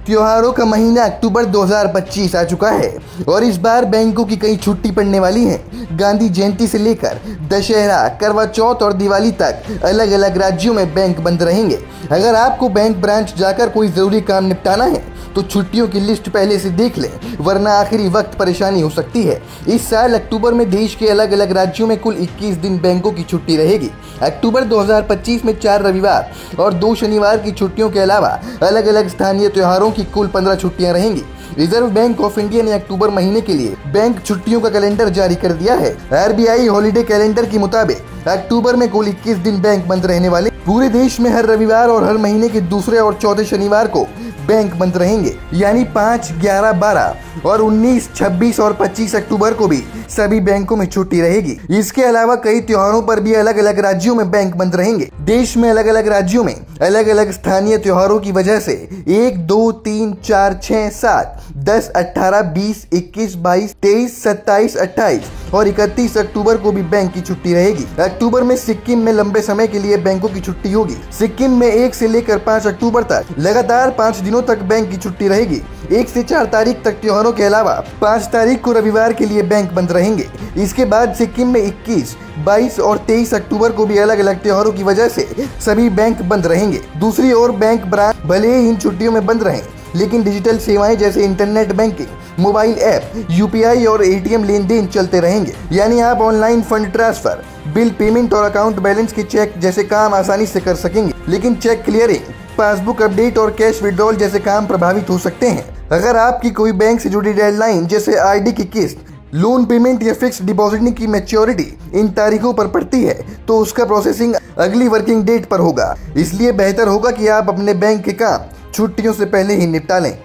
त्योहारों का महीना अक्टूबर 2025 आ चुका है और इस बार बैंकों की कई छुट्टी पड़ने वाली हैं। गांधी जयंती से लेकर दशहरा, करवा चौथ और दिवाली तक अलग अलग राज्यों में बैंक बंद रहेंगे। अगर आपको बैंक ब्रांच जाकर कोई ज़रूरी काम निपटाना है तो छुट्टियों की लिस्ट पहले से देख लें, वरना आखिरी वक्त परेशानी हो सकती है। इस साल अक्टूबर में देश के अलग अलग राज्यों में कुल 21 दिन बैंकों की छुट्टी रहेगी। अक्टूबर 2025 में 4 रविवार और 2 शनिवार की छुट्टियों के अलावा अलग अलग स्थानीय त्योहारों की कुल 15 छुट्टियां रहेंगी। रिजर्व बैंक ऑफ इंडिया ने अक्टूबर महीने के लिए बैंक छुट्टियों का कैलेंडर जारी कर दिया है। RBI हॉलीडे कैलेंडर के मुताबिक अक्टूबर में कुल 21 दिन बैंक बंद रहने वाले। पूरे देश में हर रविवार और हर महीने के दूसरे और चौथे शनिवार को बैंक बंद रहेंगे, यानी 5, 11, 12 और 19, 26 और 25 अक्टूबर को भी सभी बैंकों में छुट्टी रहेगी। इसके अलावा कई त्योहारों पर भी अलग अलग राज्यों में बैंक बंद रहेंगे। देश में अलग अलग राज्यों में अलग अलग स्थानीय त्योहारों की वजह से 1, 2, 3, 4, 6, 7, 10, 18, 20, 21, 22, 23, 27, 28 और 31 अक्टूबर को भी बैंक की छुट्टी रहेगी। अक्टूबर में सिक्किम में लंबे समय के लिए बैंकों की छुट्टी होगी। सिक्किम में 1 से लेकर 5 अक्टूबर तक लगातार 5 दिनों तक बैंक की छुट्टी रहेगी। 1 से 4 तारीख तक त्योहारों के अलावा 5 तारीख को रविवार के लिए बैंक बंद रहेंगे। इसके बाद सिक्किम में 21, 22 और 23 अक्टूबर को भी अलग अलग त्योहारों की वजह से सभी बैंक बंद रहेंगे। दूसरी ओर बैंक ब्रांच भले ही इन छुट्टियों में बंद रहें, लेकिन डिजिटल सेवाएं जैसे internet banking, mobile app, UPI और ATM लेन देन चलते रहेंगे। यानी आप online fund transfer, bill payment और अकाउंट बैलेंस के चेक जैसे काम आसानी से कर सकेंगे। लेकिन चेक क्लियरिंग, पासबुक अपडेट और कैश विड्रॉल जैसे काम प्रभावित हो सकते हैं। अगर आपकी कोई बैंक से जुड़ी डेडलाइन जैसे RD की किस्त, लोन पेमेंट या फिक्स डिपॉजिट की मैच्योरिटी इन तारीखों पर पड़ती है तो उसका प्रोसेसिंग अगली वर्किंग डेट पर होगा। इसलिए बेहतर होगा कि आप अपने बैंक के काम छुट्टियों से पहले ही निपटा लें।